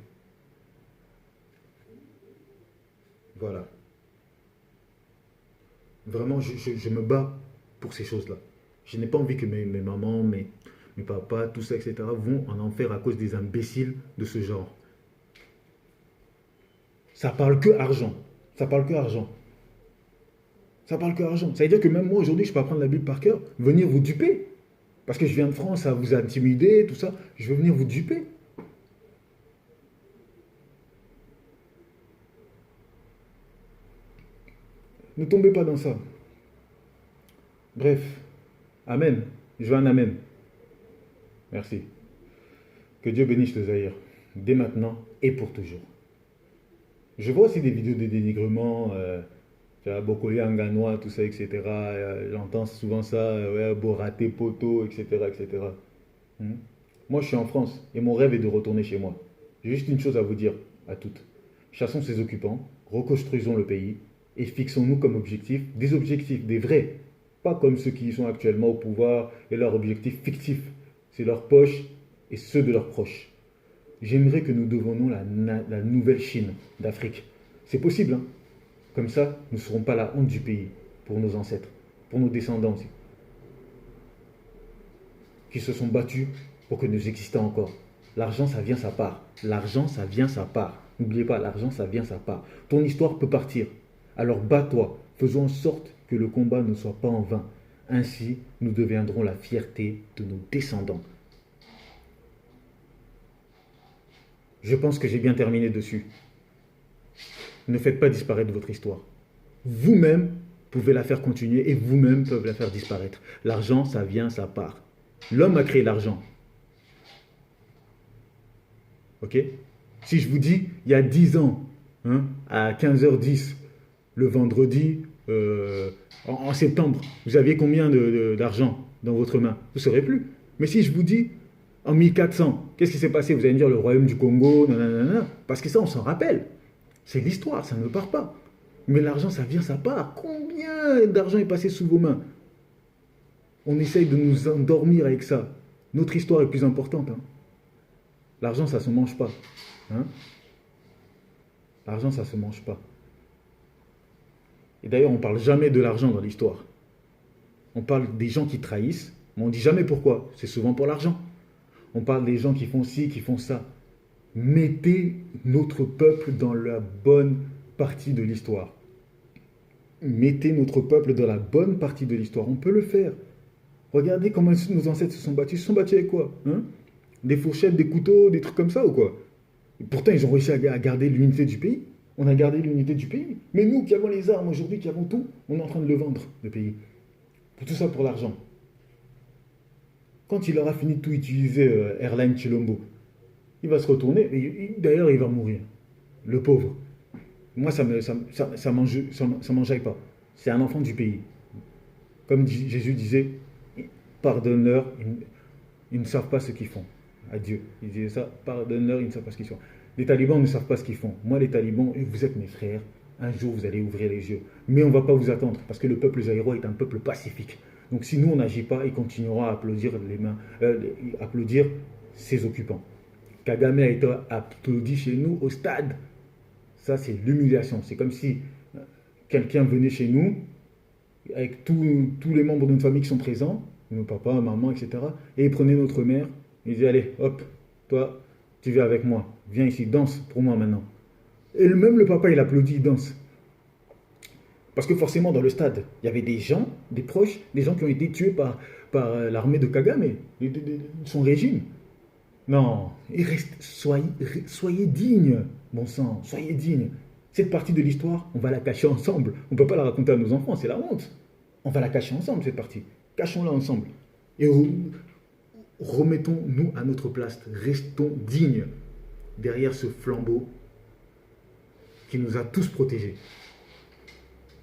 Voilà. Vraiment, je me bats pour ces choses-là. Je n'ai pas envie que mes mamans, mes papas, tout ça, etc., vont en enfer à cause des imbéciles de ce genre. Ça parle que argent. Ça parle que argent. Ça parle que argent. Ça veut dire que même moi, aujourd'hui, je peux apprendre la Bible par cœur, venir vous duper. Parce que je viens de France, ça vous a intimidé, tout ça. Je veux venir vous duper. Ne tombez pas dans ça. Bref. Amen. Je veux un amen. Merci. Que Dieu bénisse le Zaïre. Dès maintenant et pour toujours. Je vois aussi des vidéos de dénigrement, Bokolia Anganois, tout ça, etc. J'entends souvent ça, ouais, Boraté, Poto, etc. etc. Hmm. Moi, je suis en France et mon rêve est de retourner chez moi. J'ai juste une chose à vous dire, à toutes. Chassons ces occupants, reconstruisons le pays et fixons-nous comme objectifs, des vrais. Pas comme ceux qui sont actuellement au pouvoir et leurs objectifs fictifs. C'est leur poche et ceux de leurs proches. J'aimerais que nous devenions la nouvelle Chine d'Afrique. C'est possible, hein? Comme ça, nous ne serons pas la honte du pays pour nos ancêtres, pour nos descendants aussi, qui se sont battus pour que nous existions encore. L'argent, ça vient sa part. L'argent, ça vient sa part. N'oubliez pas, l'argent, ça vient sa part. Ton histoire peut partir. Alors bats-toi. Faisons en sorte que le combat ne soit pas en vain. Ainsi, nous deviendrons la fierté de nos descendants. Je pense que j'ai bien terminé dessus. Ne faites pas disparaître votre histoire. Vous-même pouvez la faire continuer et vous-même pouvez la faire disparaître. L'argent, ça vient, ça part. L'homme a créé l'argent. Ok? Si je vous dis, il y a 10 ans, hein, à 15h10, le vendredi, en septembre, vous aviez combien d'argent dans votre main? Vous ne saurez plus. Mais si je vous dis, en 1400, qu'est-ce qui s'est passé? Vous allez me dire le royaume du Congo, nanana, parce que ça, on s'en rappelle. C'est l'histoire, ça ne part pas. Mais l'argent, ça vient, ça part. Combien d'argent est passé sous vos mains? On essaye de nous endormir avec ça. Notre histoire est plus importante. Hein. L'argent, ça ne se mange pas. Hein? L'argent, ça ne se mange pas. Et d'ailleurs, on ne parle jamais de l'argent dans l'histoire. On parle des gens qui trahissent, mais on ne dit jamais pourquoi. C'est souvent pour l'argent. On parle des gens qui font ci, qui font ça. Mettez notre peuple dans la bonne partie de l'histoire. Mettez notre peuple dans la bonne partie de l'histoire. On peut le faire. Regardez comment nos ancêtres se sont battus. Ils se sont battus avec quoi? Hein? Des fourchettes, des couteaux, des trucs comme ça ou quoi? Et pourtant, ils ont réussi à garder l'unité du pays. On a gardé l'unité du pays. Mais nous qui avons les armes aujourd'hui, qui avons tout, on est en train de le vendre, le pays. Pour tout ça, pour l'argent. Quand il aura fini de tout utiliser, Airline Chilombo, il va se retourner, et d'ailleurs, il va mourir. Le pauvre. Moi, ça m'enjaille pas. C'est un enfant du pays. Comme Jésus disait, pardonne-leur, ils ne savent pas ce qu'ils font. À Dieu. Il disait ça, pardonne-leur, ils ne savent pas ce qu'ils font. Les talibans ne savent pas ce qu'ils font. Moi, les talibans, vous êtes mes frères. Un jour, vous allez ouvrir les yeux. Mais on ne va pas vous attendre, parce que le peuple zaïrois est un peuple pacifique. Donc si nous, on n'agit pas, il continuera à applaudir applaudir ses occupants. Kagame a été applaudi chez nous au stade. Ça, c'est l'humiliation. C'est comme si quelqu'un venait chez nous, avec tous les membres de notre famille qui sont présents, nos papas, maman, etc., et il prenait notre mère, il disait, allez, hop, toi, tu viens avec moi, viens ici, danse pour moi maintenant. Et même le papa, il applaudit, il danse. Parce que forcément, dans le stade, il y avait des gens, des proches, des gens qui ont été tués par l'armée de Kagame, son régime. Non, soyez dignes, bon sang, soyez dignes. Cette partie de l'histoire, on va la cacher ensemble. On ne peut pas la raconter à nos enfants, c'est la honte. On va la cacher ensemble, cette partie. Cachons-la ensemble. Et remettons-nous à notre place. Restons dignes derrière ce flambeau qui nous a tous protégés.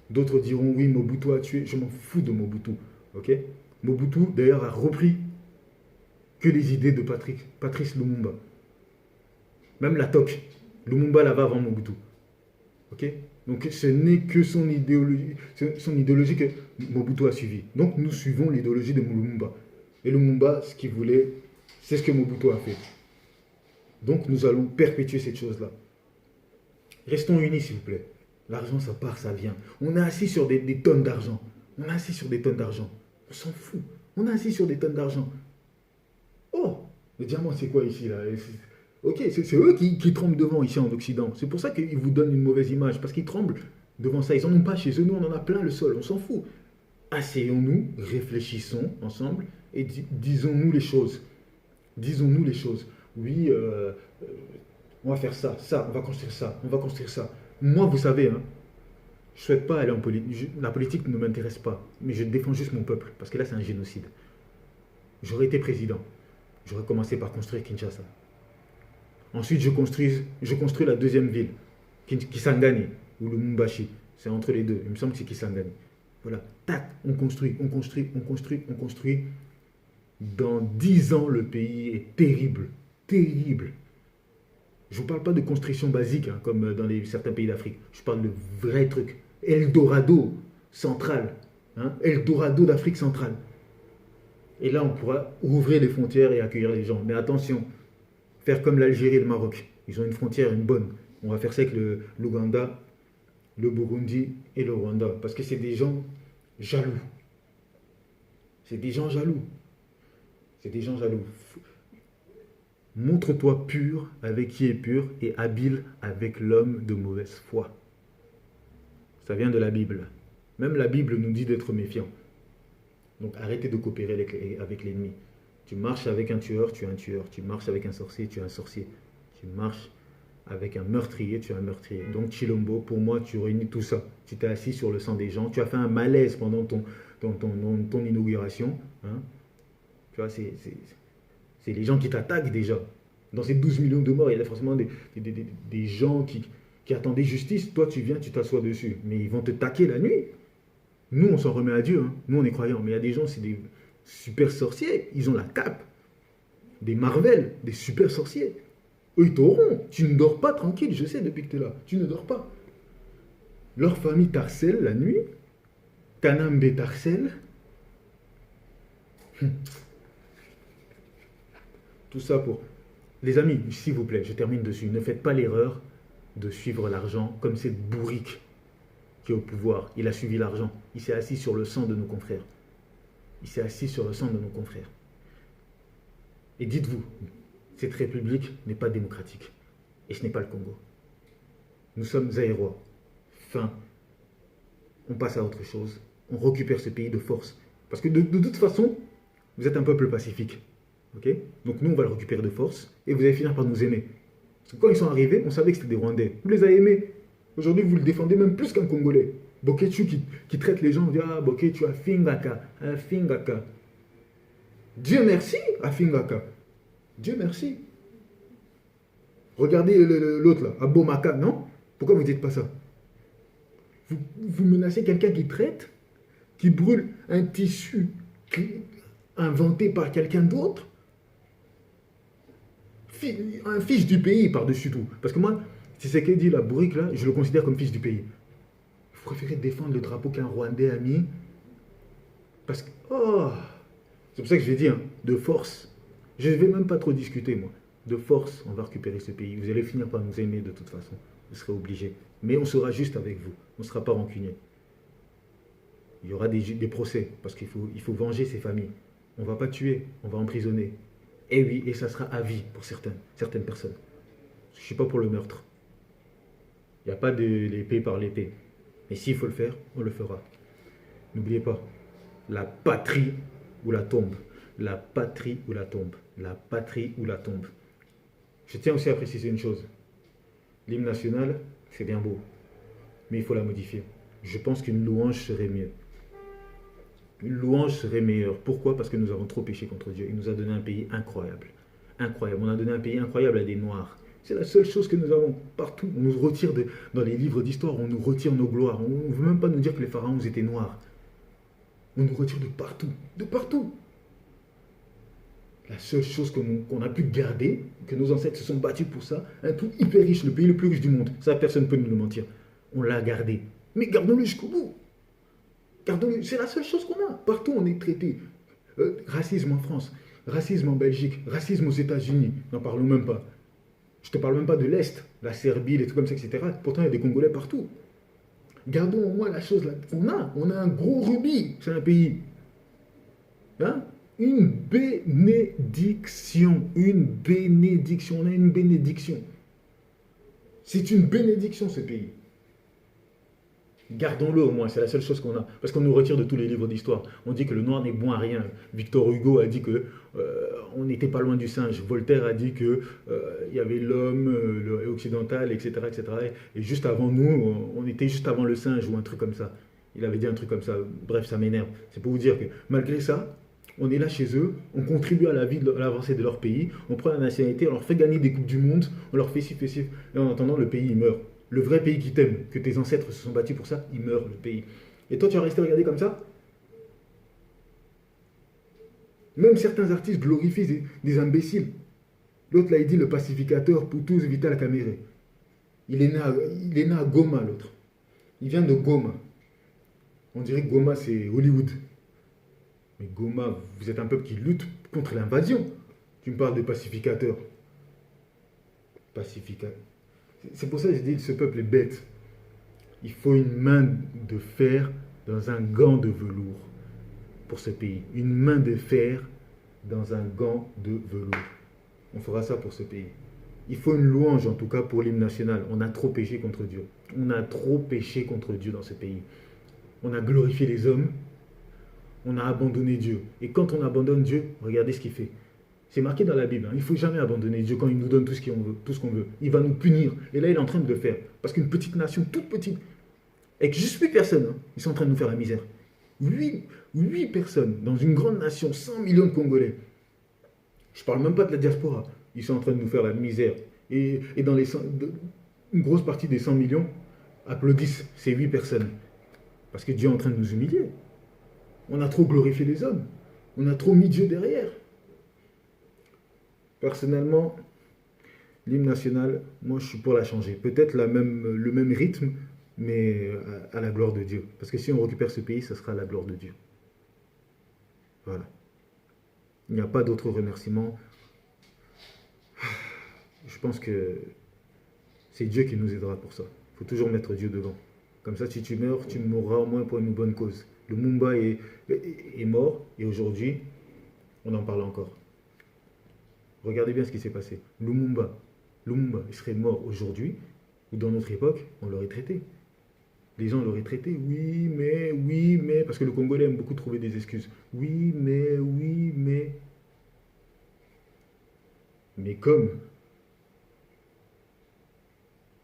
D'autres diront, oui, Mobutu a tué. Je m'en fous de Mobutu. Okay? Mobutu, d'ailleurs, a repris que les idées de Patrice Lumumba. Même la TOC. Lumumba l'avait avant Mobutu. Okay? Donc ce n'est que son idéologie que Mobutu a suivi. Donc nous suivons l'idéologie de Lumumba. Et Lumumba, ce qu'il voulait, c'est ce que Mobutu a fait. Donc nous allons perpétuer cette chose-là. Restons unis, s'il vous plaît. L'argent, ça part, ça vient. On est assis sur des tonnes d'argent. On est assis sur des tonnes d'argent. On s'en fout. On est assis sur des tonnes d'argent. Oh, le diamant, c'est quoi ici là? Ok, c'est eux qui tremblent devant ici en Occident. C'est pour ça qu'ils vous donnent une mauvaise image. Parce qu'ils tremblent devant ça. Ils n'en ont pas chez eux. Nous, on en a plein le sol. On s'en fout. Asseyons-nous, réfléchissons ensemble et disons-nous les choses. Disons-nous les choses. Oui, on va faire ça, ça, on va construire ça, on va construire ça. Moi, vous savez, hein, je ne souhaite pas aller en politique. La politique ne m'intéresse pas. Mais je défends juste mon peuple. Parce que là, c'est un génocide. J'aurais été président. J'aurais commencé par construire Kinshasa. Ensuite, je construis la deuxième ville, Kisangani, ou Lumumbashi. C'est entre les deux. Il me semble que c'est Kisangani. Voilà. Tac, on construit, on construit, on construit, on construit. Dans 10 ans, le pays est terrible. Terrible. Je ne vous parle pas de construction basique, hein, comme dans certains pays d'Afrique. Je parle de vrais trucs. Eldorado central. Hein, Eldorado d'Afrique centrale. Et là, on pourra ouvrir les frontières et accueillir les gens. Mais attention, faire comme l'Algérie et le Maroc. Ils ont une frontière, une bonne. On va faire ça avec l'Ouganda, le Burundi et le Rwanda. Parce que c'est des gens jaloux. C'est des gens jaloux. C'est des gens jaloux. Montre-toi pur avec qui est pur et habile avec l'homme de mauvaise foi. Ça vient de la Bible. Même la Bible nous dit d'être méfiant. Donc arrêtez de coopérer avec l'ennemi. Tu marches avec un tueur, tu es un tueur. Tu marches avec un sorcier, tu es un sorcier. Tu marches avec un meurtrier, tu es un meurtrier. Donc Chilombo, pour moi, tu réunis tout ça. Tu t'es assis sur le sang des gens. Tu as fait un malaise pendant ton inauguration. Hein. Tu vois, c'est les gens qui t'attaquent déjà. Dans ces 12 millions de morts, il y a forcément des gens qui attendaient justice. Toi, tu viens, tu t'assois dessus. Mais ils vont te taquer la nuit. Nous, on s'en remet à Dieu. Hein. Nous, on est croyants. Mais il y a des gens, c'est des super sorciers. Ils ont la cape. Des Marvel, des super sorciers. Eux, ils t'auront. Tu ne dors pas tranquille, je sais, depuis que tu es là. Tu ne dors pas. Leur famille t'harcèle la nuit. Kanambe t'harcèle. Tout ça pour... Les amis, s'il vous plaît, je termine dessus. Ne faites pas l'erreur de suivre l'argent comme cette bourrique qui est au pouvoir. Il a suivi l'argent. Il s'est assis sur le sang de nos confrères. Il s'est assis sur le sang de nos confrères. Et dites-vous, cette république n'est pas démocratique. Et ce n'est pas le Congo. Nous sommes zaïrois. Fin. On passe à autre chose. On récupère ce pays de force. Parce que de toute façon, vous êtes un peuple pacifique. Okay? Donc nous, on va le récupérer de force. Et vous allez finir par nous aimer. Parce que quand ils sont arrivés, on savait que c'était des Rwandais. Vous les avez aimés. Aujourd'hui, vous le défendez même plus qu'un Congolais. Bokechu qui traite les gens, dit ah, Bokechu a Fingaka, a Fingaka. Dieu merci à Fingaka. Dieu merci. Regardez l'autre là, à Bomaka, non? Pourquoi vous ne dites pas ça? Vous menacez quelqu'un qui traite, qui brûle un tissu inventé par quelqu'un d'autre. Un fils du pays par-dessus tout. Parce que moi, si c'est qu'il dit la bourrique là, je le considère comme fils du pays. Vous préférez défendre le drapeau qu'un Rwandais a mis. Parce que, oh, c'est pour ça que je vais dire, de force. Je ne vais même pas trop discuter, moi. De force, on va récupérer ce pays. Vous allez finir par nous aimer de toute façon. Vous serez obligés. Mais on sera juste avec vous. On ne sera pas rancunier. Il y aura des procès. Parce qu'il faut venger ces familles. On ne va pas tuer, on va emprisonner. Et oui, et ça sera à vie pour certaines personnes. Je ne suis pas pour le meurtre. Il n'y a pas de l'épée par l'épée. Mais s'il faut le faire, on le fera. N'oubliez pas, la patrie ou la tombe. La patrie ou la tombe. La patrie ou la tombe. Je tiens aussi à préciser une chose. L'hymne national, c'est bien beau. Mais il faut la modifier. Je pense qu'une louange serait mieux. Une louange serait meilleure. Pourquoi? Parce que nous avons trop péché contre Dieu. Il nous a donné un pays incroyable. Incroyable. On a donné un pays incroyable à des Noirs. C'est la seule chose que nous avons partout. On nous retire dans les livres d'histoire, on nous retire nos gloires. On ne veut même pas nous dire que les pharaons étaient noirs. On nous retire de partout. De partout. La seule chose qu'on a pu garder, que nos ancêtres se sont battus pour ça, un truc hyper riche, le pays le plus riche du monde. Ça, personne ne peut nous le mentir. On l'a gardé. Mais gardons-le jusqu'au bout. C'est la seule chose qu'on a. Partout, on est traité. Racisme en France, racisme en Belgique, racisme aux États-Unis. N'en parlons même pas. Je ne te parle même pas de l'Est, la Serbie, les trucs comme ça, etc. Pourtant, il y a des Congolais partout. Gardons au moins la chose là qu'on a. On a un gros rubis, c'est un pays. Hein? Une bénédiction. Une bénédiction. On a une bénédiction. C'est une bénédiction ce pays. Gardons-le au moins, c'est la seule chose qu'on a. Parce qu'on nous retire de tous les livres d'histoire. On dit que le noir n'est bon à rien. Victor Hugo a dit que on n'était pas loin du singe. Voltaire a dit que il y avait l'homme occidental, etc., etc. Et juste avant nous, on était juste avant le singe ou un truc comme ça. Il avait dit un truc comme ça. Bref, ça m'énerve. C'est pour vous dire que malgré ça, on est là chez eux, on contribue à la vie, à l'avancée de leur pays, on prend la nationalité, on leur fait gagner des coupes du monde, on leur fait ci, fait ci. Et en attendant, le pays, il meurt. Le vrai pays qui t'aime, que tes ancêtres se sont battus pour ça, il meurt, le pays. Et toi, tu vas rester regarder comme ça? Même certains artistes glorifient des imbéciles. L'autre, là, il dit le pacificateur, Poutouz Vital Kamere. Il est né à Goma, l'autre. Il vient de Goma. On dirait que Goma, c'est Hollywood. Mais Goma, vous êtes un peuple qui lutte contre l'invasion. Tu me parles de pacificateur. Pacificateur. C'est pour ça que je dis que ce peuple est bête. Il faut une main de fer dans un gant de velours pour ce pays. Une main de fer dans un gant de velours. On fera ça pour ce pays. Il faut une louange en tout cas pour l'hymne national. On a trop péché contre Dieu. On a trop péché contre Dieu dans ce pays. On a glorifié les hommes. On a abandonné Dieu. Et quand on abandonne Dieu, regardez ce qu'il fait. C'est marqué dans la Bible. Il ne faut jamais abandonner Dieu quand il nous donne tout ce qu'on veut. Il va nous punir. Et là, il est en train de le faire. Parce qu'une petite nation, toute petite, avec juste 8 personnes, ils sont en train de nous faire la misère. 8 personnes dans une grande nation, 100 millions de Congolais. Je ne parle même pas de la diaspora. Ils sont en train de nous faire la misère. Et dans une grosse partie des 100 millions applaudissent ces 8 personnes. Parce que Dieu est en train de nous humilier. On a trop glorifié les hommes. On a trop mis Dieu derrière. Personnellement, l'hymne national, moi je suis pour la changer. Peut-être le même rythme, mais à la gloire de Dieu. Parce que si on récupère ce pays, ça sera à la gloire de Dieu. Voilà. Il n'y a pas d'autre remerciement. Je pense que c'est Dieu qui nous aidera pour ça. Il faut toujours mettre Dieu devant. Comme ça, si tu meurs, tu mourras au moins pour une bonne cause. Le Lumumba est mort, et aujourd'hui, on en parle encore. Regardez bien ce qui s'est passé. Lumumba, il serait mort aujourd'hui, ou dans notre époque, on l'aurait traité. Les gens l'auraient traité, oui, mais, parce que le Congolais aime beaucoup trouver des excuses. Oui, mais. Mais comme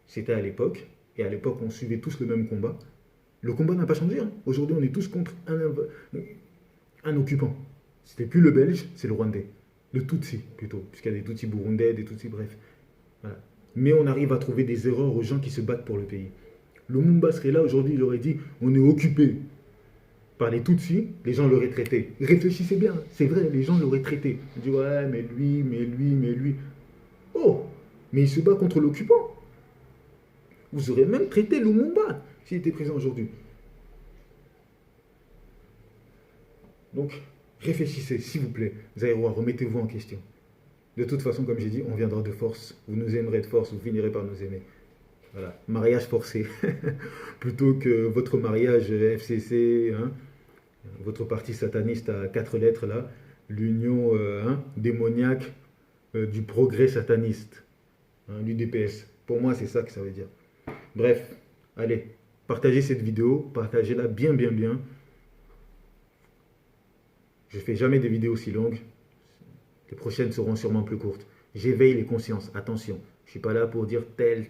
c'était à l'époque, et à l'époque on suivait tous le même combat, le combat n'a pas changé. Hein. Aujourd'hui, on est tous contre un occupant. C'était plus le Belge, c'est le Rwandais. Le Tutsi, plutôt, puisqu'il y a des Tutsis burundais, des Tutsis, bref. Voilà. Mais on arrive à trouver des erreurs aux gens qui se battent pour le pays. Le Lumumba serait là aujourd'hui, il aurait dit on est occupé par les Tutsis, les gens l'auraient traité. Réfléchissez bien, c'est vrai, les gens l'auraient traité. On dit ouais, mais lui. Oh, mais il se bat contre l'occupant. Vous aurez même traité Lumumba s'il était présent aujourd'hui. Donc, réfléchissez, s'il vous plaît. Zaïrois, remettez-vous en question. De toute façon, comme j'ai dit, on viendra de force. Vous nous aimerez de force, vous finirez par nous aimer. Voilà, mariage forcé. Plutôt que votre mariage FCC, hein, votre parti sataniste à 4 lettres là, l'union démoniaque du progrès sataniste, hein, l'UDPS. Pour moi, c'est ça que ça veut dire. Bref, allez, partagez cette vidéo, partagez-la bien. Je ne fais jamais des vidéos aussi longues. Les prochaines seront sûrement plus courtes. J'éveille les consciences. Attention, je ne suis pas là pour dire tel.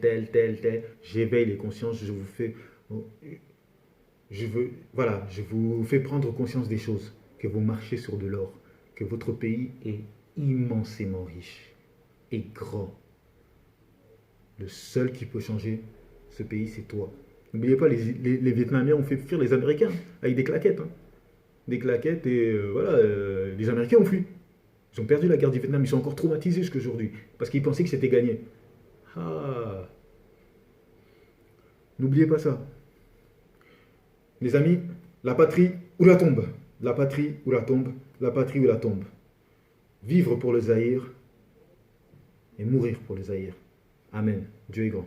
J'éveille les consciences. Je vous fais prendre conscience des choses. Que vous marchez sur de l'or. Que votre pays est immensément riche et grand. Le seul qui peut changer ce pays, c'est toi. N'oubliez pas, les Vietnamiens ont fait fuir les Américains avec des claquettes. Hein. Des claquettes et les Américains ont fui. Ils ont perdu la guerre du Vietnam, ils sont encore traumatisés jusqu'à aujourd'hui parce qu'ils pensaient que c'était gagné. Ah. N'oubliez pas ça. Les amis, la patrie ou la tombe. La patrie ou la tombe. La patrie ou la tombe. Vivre pour le Zaïre et mourir pour le Zaïre. Amen. Dieu est grand.